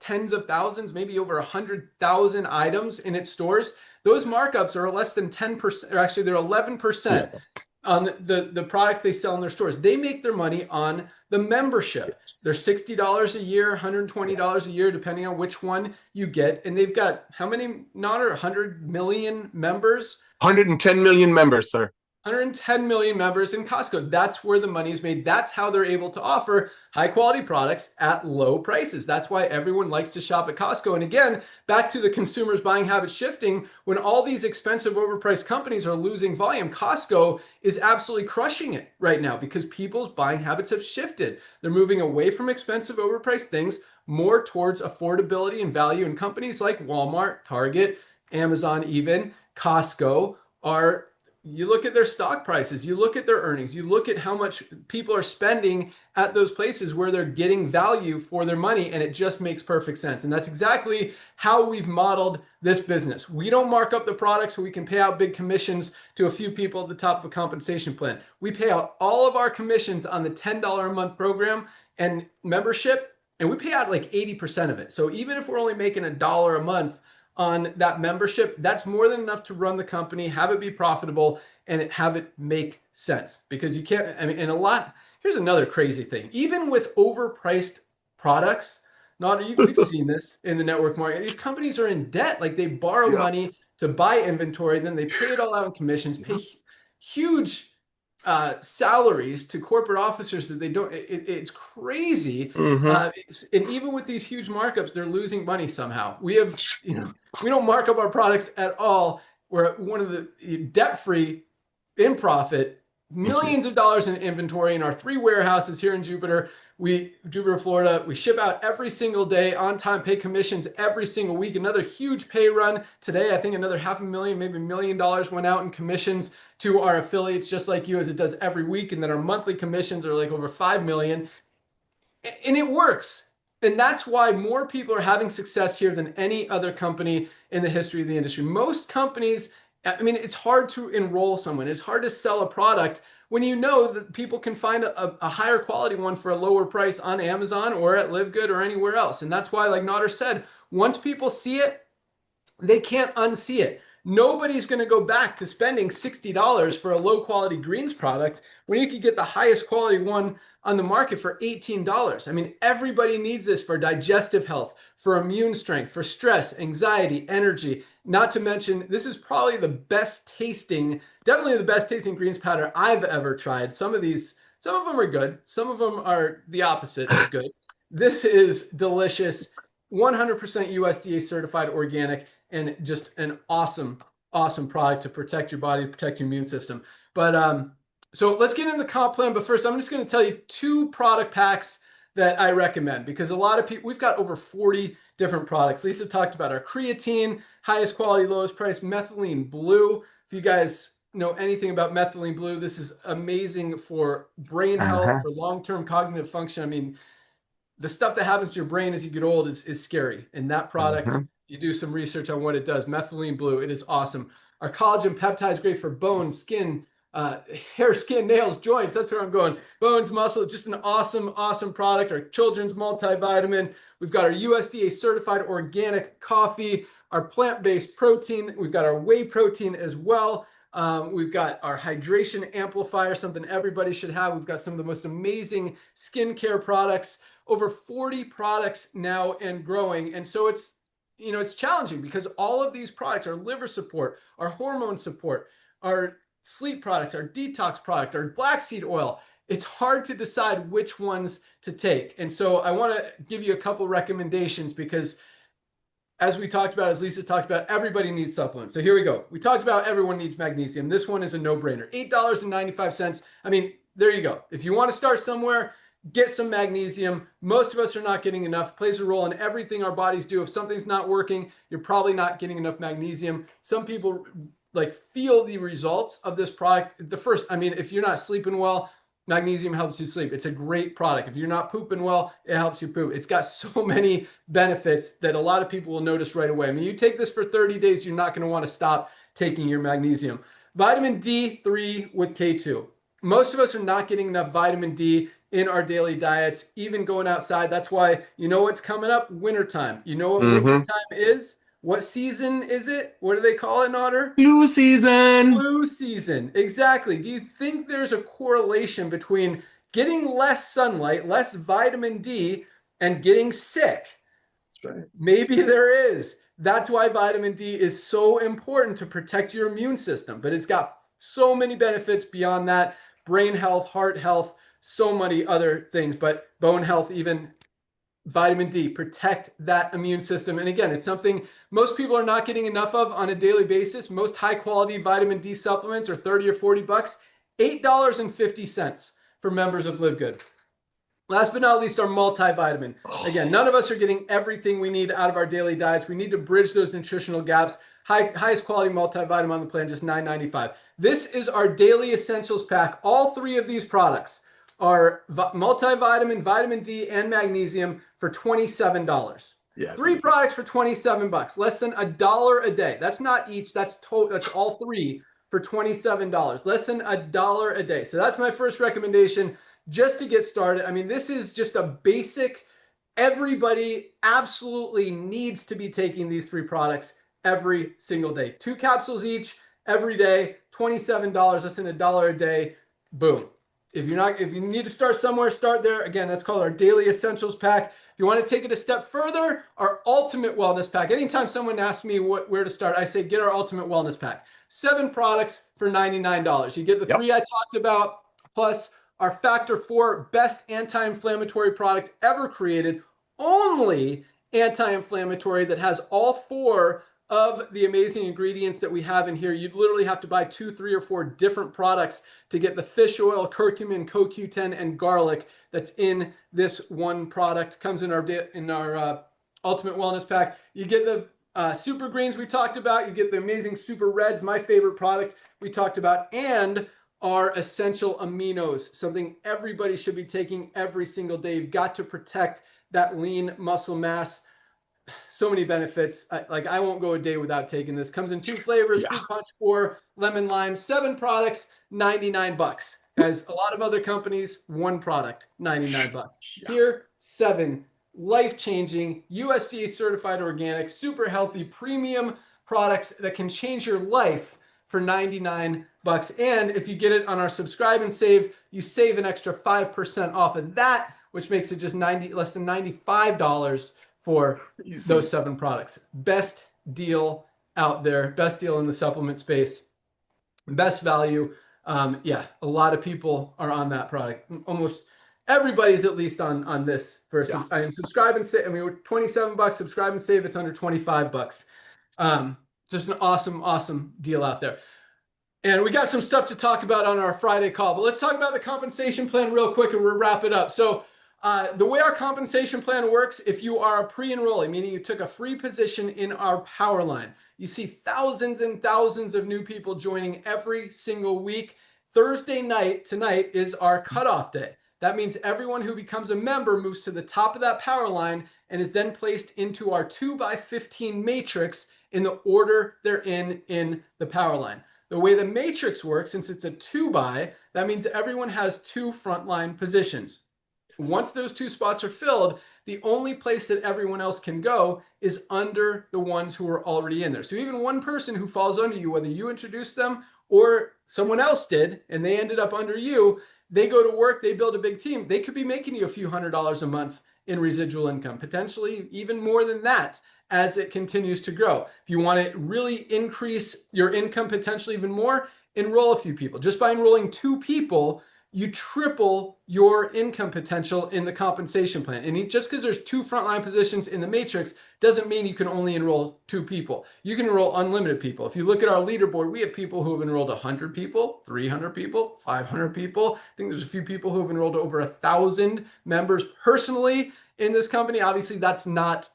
tens of thousands, maybe over 100,000 items in its stores. Those markups are less than 10%, or actually they're 11% on the products they sell in their stores. They make their money on the membership. They're $60 a year, $120 a year, depending on which one you get. And they've got how many, Nader? 100 million members? 110 million members, sir. 110 million members in Costco. That's where the money is made. That's how they're able to offer high quality products at low prices. That's why everyone likes to shop at Costco. And again, back to the consumers' buying habits shifting, when all these expensive overpriced companies are losing volume, Costco is absolutely crushing it right now because people's buying habits have shifted. They're moving away from expensive overpriced things more towards affordability and value. And companies like Walmart, Target, Amazon, even Costco are, you look at their stock prices, you look at their earnings, you look at how much people are spending at those places where they're getting value for their money, and it just makes perfect sense. And that's exactly how we've modeled this business. We don't mark up the product so we can pay out big commissions to a few people at the top of a compensation plan. We pay out all of our commissions on the $10 a month program and membership, and we pay out like 80% of it. So even if we're only making $1 a month on that membership, that's more than enough to run the company, have it be profitable, and have it make sense. Because you can't, I mean, and here's another crazy thing. Even with overpriced products, we've seen this in the network market, these companies are in debt. Like they borrow money to buy inventory, then they pay it all out in commissions, pay huge salaries to corporate officers that they don't, it's crazy. And even with these huge markups, they're losing money somehow. We don't mark up our products at all. We're one of the debt-free, in profit, millions of dollars in inventory in our 3 warehouses here in Jupiter, Florida. We ship out every single day, on time, pay commissions every single week. Another huge pay run today. I think another $500,000, maybe $1 million went out in commissions to our affiliates, just like you, as it does every week. And then our monthly commissions are like over 5 million. And it works. And that's why more people are having success here than any other company in the history of the industry. Most companies, I mean, it's hard to enroll someone. It's hard to sell a product when you know that people can find a higher quality one for a lower price on Amazon or at LiveGood or anywhere else. And that's why, like Nader said, once people see it, they can't unsee it. Nobody's going to go back to spending $60 for a low quality greens product when you could get the highest quality one on the market for $18. I mean, everybody needs this for digestive health, for immune strength, for stress, anxiety, energy. Not to mention, this is probably the best tasting, definitely the best tasting greens powder I've ever tried. Some of them are good. Some of them are the opposite of good. This is delicious, 100% USDA certified organic, and just an awesome product to protect your body, protect your immune system. But so let's get into the comp plan. But first, I'm just going to tell you 2 product packs that I recommend, because a lot of people, we've got over 40 different products. Lisa talked about our creatine, highest quality, lowest price, methylene blue. If you guys know anything about methylene blue, this is amazing for brain health, for long-term cognitive function. I mean, the stuff that happens to your brain as you get old is scary. And that product, you do some research on what it does. Methylene blue, it is awesome. Our collagen peptide is great for bones, skin, hair, skin, nails, joints. That's where I'm going. Bones, muscle, just an awesome product. Our children's multivitamin. We've got our USDA certified organic coffee, our plant-based protein. We've got our whey protein as well. We've got our hydration amplifier, something everybody should have. We've got some of the most amazing skincare products, over 40 products now and growing. And so it's challenging because all of these products, our liver support, our hormone support, our sleep products, our detox product, our black seed oil, it's hard to decide which ones to take. And so I want to give you a couple recommendations because, as we talked about, as Lisa talked about, everybody needs supplements. So here we go. We talked about everyone needs magnesium. This one is a no-brainer. $8.95. I mean, there you go. If you want to start somewhere, get some magnesium. Most of us are not getting enough. It plays a role in everything our bodies do. If something's not working, you're probably not getting enough magnesium. Some people feel the results of this product. If you're not sleeping well, magnesium helps you sleep. It's a great product. If you're not pooping well, it helps you poop. It's got so many benefits that a lot of people will notice right away. I mean, you take this for 30 days, you're not going to want to stop taking your magnesium. Vitamin D3 with K2. Most of us are not getting enough vitamin D in our daily diets, even going outside. That's why, you know what's coming up? Wintertime. You know what wintertime is? What season is it? What do they call it, Nader? Flu season. Flu season. Exactly. Do you think there's a correlation between getting less sunlight, less vitamin D, and getting sick? That's right. Maybe there is. That's why vitamin D is so important to protect your immune system. But it's got so many benefits beyond that. Brain health, heart health, so many other things, but bone health, even vitamin D, protect that immune system. And again, it's something most people are not getting enough of on a daily basis. Most high quality vitamin D supplements are 30 or 40 bucks, $8.50 for members of LiveGood. Last but not least, our multivitamin. Again, none of us are getting everything we need out of our daily diets. We need to bridge those nutritional gaps. Highest quality multivitamin on the plan, just $9.95. This is our daily essentials pack. All 3 of these products are multivitamin, vitamin D, and magnesium for $27. Yeah, 3 products for 27 bucks, less than $1 a day. That's not each, that's all 3 for $27, less than $1 a day. So that's my first recommendation just to get started. I mean, this is just a basic, everybody absolutely needs to be taking these 3 products every single day. 2 capsules each every day, $27, less than $1 a day. Boom. If you need to start somewhere, start there. Again, that's called our daily essentials pack. If you want to take it a step further, our ultimate wellness pack. Anytime someone asks me where to start, I say get our ultimate wellness pack. 7 products for $99. You get the 3 I talked about, plus our Factor 4 best anti-inflammatory product ever created. Only anti-inflammatory that has all 4 of the amazing ingredients that we have in here. You'd literally have to buy 2, 3, or 4 different products to get the fish oil, curcumin, CoQ10, and garlic that's in this one product. Comes in our Ultimate Wellness Pack. You get the super greens we talked about. You get the amazing super reds, my favorite product we talked about, and our essential aminos, something everybody should be taking every single day. You've got to protect that lean muscle mass. So many benefits. I won't go a day without taking this. Comes in 2 flavors, fruit punch or lemon lime. 7 products, $99. As a lot of other companies, 1 product, $99. Here, 7 life-changing, USDA certified organic, super healthy, premium products that can change your life for $99. And if you get it on our subscribe and save, you save an extra 5% off of that, which makes it just less than $95 for those 7 products. Best deal out there, best deal in the supplement space, best value. Yeah, a lot of people are on that product. Almost everybody's at least on this for subscribe and save. I mean, we're $27, subscribe and save, it's under $25. Just an awesome deal out there. And we got some stuff to talk about on our Friday call, but let's talk about the compensation plan real quick and we'll wrap it up. So the way our compensation plan works, if you are a pre-enrollee, meaning you took a free position in our power line, you see thousands and thousands of new people joining every single week. Thursday night, tonight, is our cutoff day. That means everyone who becomes a member moves to the top of that power line and is then placed into our 2x15 matrix in the order they're in the power line. The way the matrix works, since it's a 2x, that means everyone has 2 frontline positions. Once those 2 spots are filled, the only place that everyone else can go is under the ones who are already in there. So even one person who falls under you, whether you introduced them or someone else did, and they ended up under you, they go to work, they build a big team. They could be making you a few $100s a month in residual income, potentially even more than that as it continues to grow. If you want to really increase your income potentially even more, enroll a few people. Just by enrolling 2 people, you triple your income potential in the compensation plan. And just because there's 2 frontline positions in the matrix doesn't mean you can only enroll 2 people. You can enroll unlimited people. If you look at our leaderboard, we have people who have enrolled 100 people, 300 people, 500 people. I think there's a few people who have enrolled over 1,000 members personally in this company. Obviously, that's not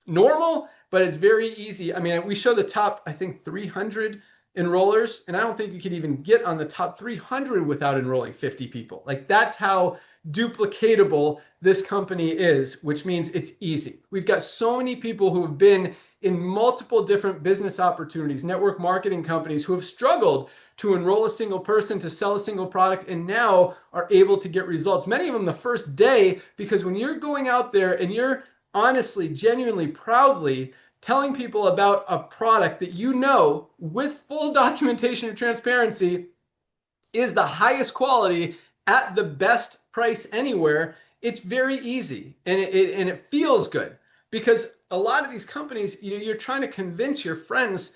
normal, but it's very easy. I mean, we show the top, I think, 300 enrollers, and I don't think you could even get on the top 300 without enrolling 50 people. Like, that's how duplicatable this company is, which means it's easy. We've got so many people who have been in multiple different business opportunities, network marketing companies, who have struggled to enroll a single person, to sell a single product, and now are able to get results. Many of them the first day, because when you're going out there and you're honestly, genuinely, proudly telling people about a product that you know with full documentation and transparency is the highest quality at the best price anywhere, it's very easy and it feels good, because a lot of these companies, you're trying to convince your friends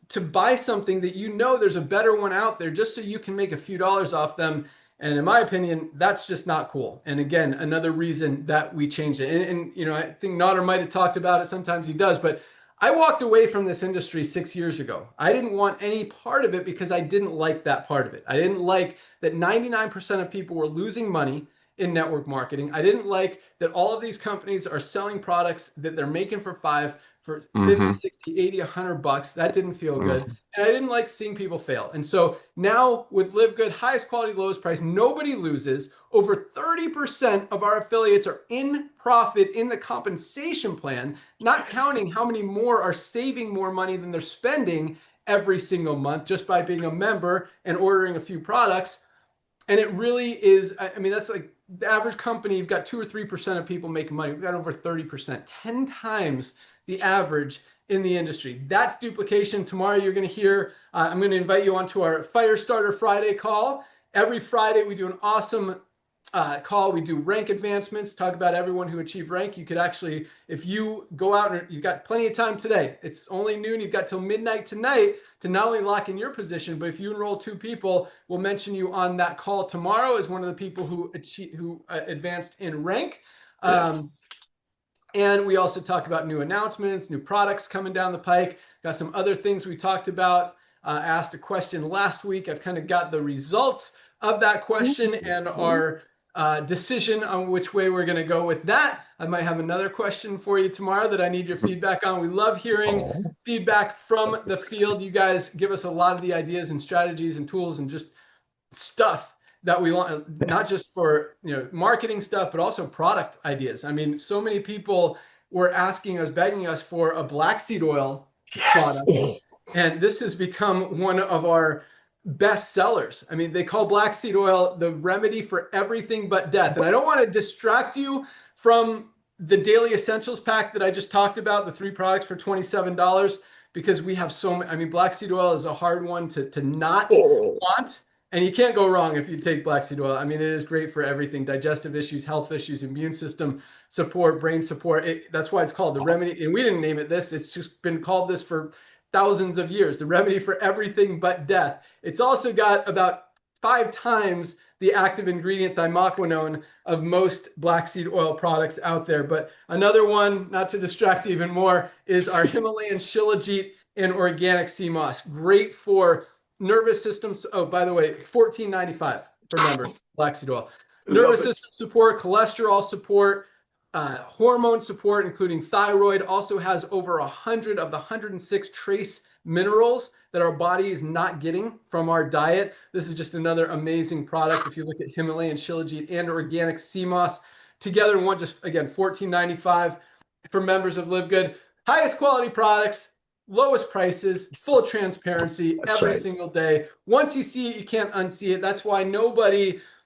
to buy something that you know there's a better one out there just so you can make a few dollars off them. And in my opinion, that's just not cool. And again, another reason that we changed it. And I think Nader might have talked about it. Sometimes he does. But I walked away from this industry 6 years ago. I didn't want any part of it because I didn't like that part of it. I didn't like that 99% of people were losing money in network marketing. I didn't like that all of these companies are selling products that they're making for $5, for 50, 60, 80, $100. That didn't feel good. And I didn't like seeing people fail. And so now with LiveGood, highest quality, lowest price, nobody loses. Over 30% of our affiliates are in profit in the compensation plan, not counting how many more are saving more money than they're spending every single month just by being a member and ordering a few products. And it really is, I mean, that's like the average company, you've got 2 or 3% of people making money. We've got over 30%, 10 times the average in the industry. That's duplication. Tomorrow you're going to hear, I'm going to invite you onto our Fire Starter Friday call. Every Friday we do an awesome call. We do rank advancements, talk about everyone who achieved rank. You could actually, if you go out and you've got plenty of time today, it's only noon, you've got till midnight tonight to not only lock in your position, but if you enroll 2 people, we'll mention you on that call tomorrow as one of the people who advanced in rank. And we also talk about new announcements, new products coming down the pike. Got some other things we talked about. I asked a question last week. I've kind of got the results of that question and our decision on which way we're going to go with that. I might have another question for you tomorrow that I need your feedback on. We love hearing feedback from the field. You guys give us a lot of the ideas and strategies and tools and just stuff that we want, not just for marketing stuff, but also product ideas. I mean, so many people were asking us, begging us for a black seed oil product, and this has become one of our best sellers. I mean, they call black seed oil the remedy for everything but death. And I don't want to distract you from the daily essentials pack that I just talked about, the 3 products for $27, because we have so many. I mean, black seed oil is a hard one to not want. And you can't go wrong if you take black seed oil. I mean, it is great for everything: digestive issues, health issues, immune system support, brain support. That's why it's called the remedy. And we didn't name it this. It's just been called this for thousands of years, the remedy for everything but death. It's also got about 5 times the active ingredient thymoquinone of most black seed oil products out there. But another one, not to distract you even more, is our Himalayan Shilajit and organic sea moss. Great for nervous systems. Oh, by the way, $14.95 per member, black seed oil. Nervous system support, cholesterol support, hormone support, including thyroid. Also has over 100 of the 106 trace minerals that our body is not getting from our diet. This is just another amazing product. If you look at Himalayan Shilajit and organic sea moss together in one, just again, $14.95 for members of LiveGood. Highest quality products, lowest prices, full transparency every single day. Once you see it, you can't unsee it. That's why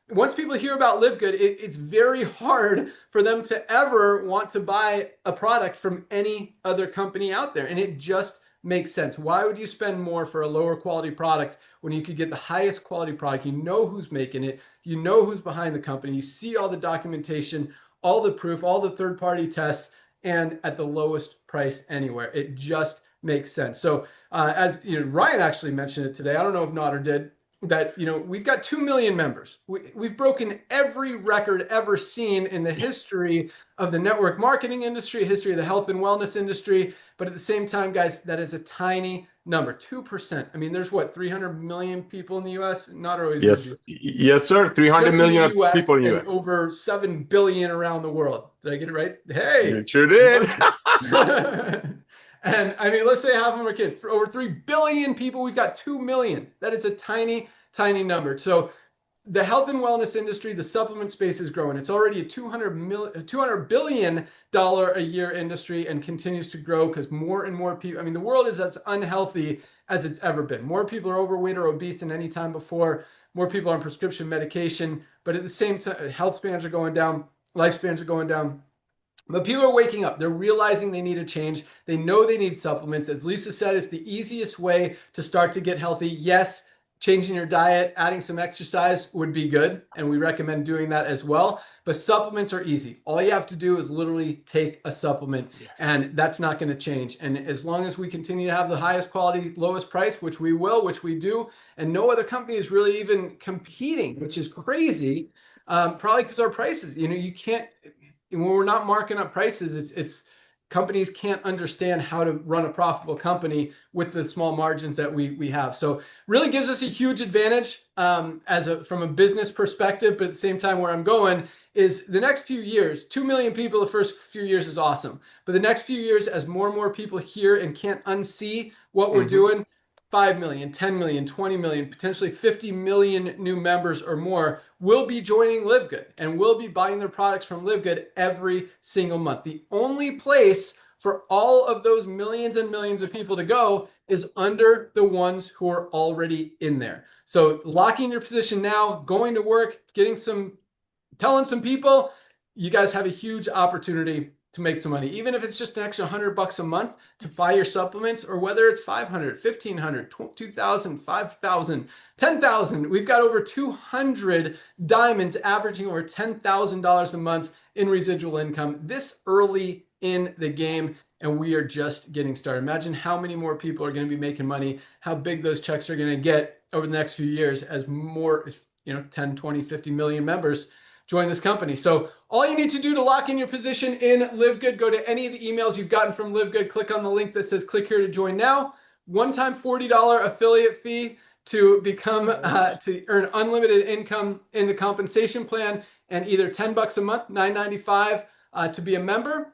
once people hear about LiveGood, it's very hard for them to ever want to buy a product from any other company out there. And it just makes sense. Why would you spend more for a lower quality product when you could get the highest quality product? You know who's making it. You know who's behind the company. You see all the documentation, all the proof, all the third-party tests, and at the lowest price anywhere. It just makes sense. So as Ryan actually mentioned it today. I don't know if Nodder did. That we've got 2 million members. We've broken every record ever seen in the history of the network marketing industry, history of the health and wellness industry. But at the same time, guys, that is a tiny number, 2%. I mean, there's 300 million people in the U.S. Not always. Yes, sir. 300 million people in the U.S. Over 7 billion around the world. Did I get it right? Hey, you sure did. And I mean, let's say half of them are kids. For over 3 billion people, we've got 2 million. That is a tiny, tiny number. So the health and wellness industry, the supplement space is growing. It's already a $200 billion a year industry and continues to grow because more and more people, I mean, the world is as unhealthy as it's ever been. More people are overweight or obese than any time before. More people are on prescription medication. But at the same time, health spans are going down, lifespans are going down. But people are waking up. They're realizing they need a change. They know they need supplements. As Lisa said, it's the easiest way to start to get healthy. Yes, changing your diet, adding some exercise would be good, and we recommend doing that as well. But supplements are easy. All you have to do is literally take a supplement, and that's not going to change. And as long as we continue to have the highest quality, lowest price, which we will, which we do, and no other company is really even competing, which is crazy, probably because our prices, you can't, when we're not marking up prices, it's companies can't understand how to run a profitable company with the small margins that we have. So really gives us a huge advantage from a business perspective. But at the same time, where I'm going is the next few years, 2 million people the first few years is awesome. But the next few years, as more and more people hear and can't unsee what we're doing, 5 million, 10 million, 20 million, potentially 50 million new members or more will be joining LiveGood and will be buying their products from LiveGood every single month. The only place for all of those millions and millions of people to go is under the ones who are already in there. So locking your position now, going to work, telling some people, you guys have a huge opportunity to make some money, even if it's just an extra $100 a month to buy your supplements, or whether it's 500, 1,500, 2,000, 5,000, 10,000. We've got over 200 diamonds averaging over $10,000 a month in residual income this early in the game, and we are just getting started. Imagine how many more people are going to be making money, how big those checks are going to get over the next few years as more, 10, 20, 50 million members join this company. So all you need to do to lock in your position in LiveGood, go to any of the emails you've gotten from LiveGood, click on the link that says click here to join now. One-time $40 affiliate fee to become to earn unlimited income in the compensation plan, and either $10 a month, $9.95 to be a member.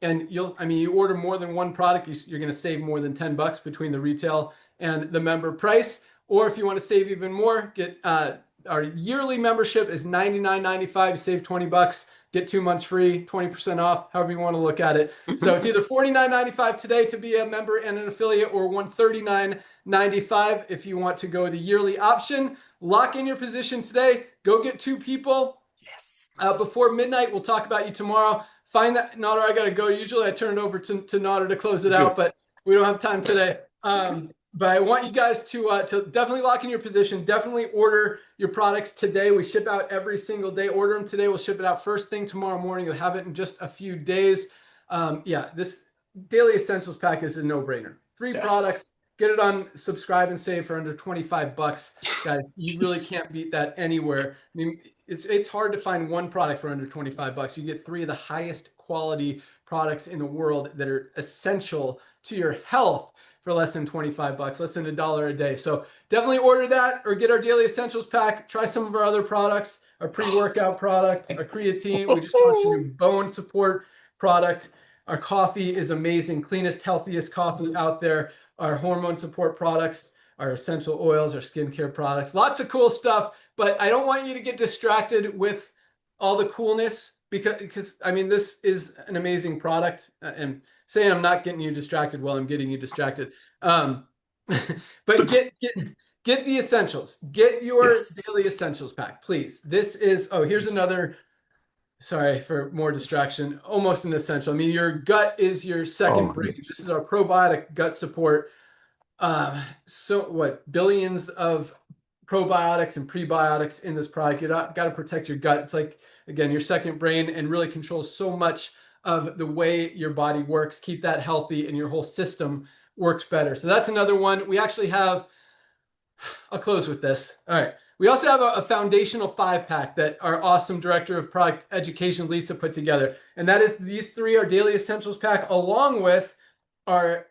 And you order more than one product, you're going to save more than $10 between the retail and the member price. Or if you want to save even more, get our yearly membership is $99.95. Save $20. Get 2 months free, 20% off, however you want to look at it. So it's either $49.95 today to be a member and an affiliate, or $139.95 if you want to go the yearly option. Lock in your position today. Go get 2 people. Yes. Before midnight, we'll talk about you tomorrow. Find that, Nader, I got to go. Usually I turn it over to Nader to close it out, but we don't have time today. But I want you guys to definitely lock in your position. Definitely order your products today. We ship out every single day. Order them today. We'll ship it out first thing tomorrow morning. You'll have it in just a few days. This Daily Essentials pack is a no-brainer. 3 products. Get it on subscribe and save for under $25, guys. You really can't beat that anywhere. I mean, it's hard to find one product for under $25. You get 3 of the highest quality products in the world that are essential to your health for less than $25, less than $1 a day. So definitely order that, or get our Daily Essentials pack. Try some of our other products, our pre-workout product, our creatine. We just launched a new bone support product. Our coffee is amazing, cleanest, healthiest coffee out there. Our hormone support products, our essential oils, our skincare products, lots of cool stuff. But I don't want you to get distracted with all the coolness, because I mean, this is an amazing product, and saying I'm not getting you distracted while I'm getting you distracted. But get the essentials. Get your Daily Essentials pack, please. This is, here's another, sorry for more distraction, almost an essential. I mean, your gut is your second brain. This is our probiotic gut support. Billions of probiotics and prebiotics in this product. You got to protect your gut. It's like, again, your second brain, and really controls so much of the way your body works. Keep that healthy and your whole system works better. So that's another one. We actually have, I'll close with this. All right. We also have a foundational 5-pack that our awesome director of product education, Lisa, put together. And that is these 3, our Daily Essentials pack, along with our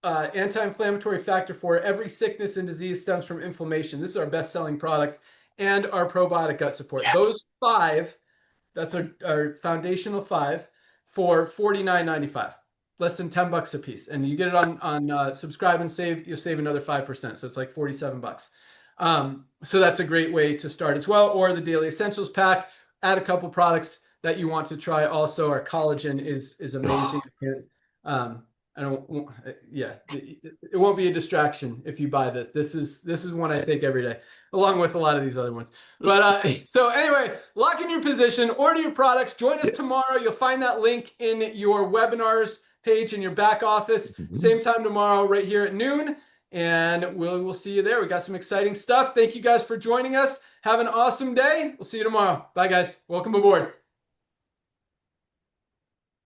anti-inflammatory factor 4. Every sickness and disease stems from inflammation. This is our best-selling product, and our probiotic gut support. Those 5, that's our foundational 5, for $49.95, less than $10 a piece. And you get it on subscribe and save. You'll save another 5%, so it's like $47. So that's a great way to start as well. Or the Daily Essentials pack. Add a couple products that you want to try. Also, our collagen is amazing. It won't be a distraction if you buy this. This is one I take every day, along with a lot of these other ones. But so anyway, lock in your position, order your products, join us tomorrow. You'll find that link in your webinars page in your back office. Same time tomorrow, right here at noon, and we'll see you there. We got some exciting stuff. Thank you guys for joining us. Have an awesome day. We'll see you tomorrow. Bye, guys. Welcome aboard.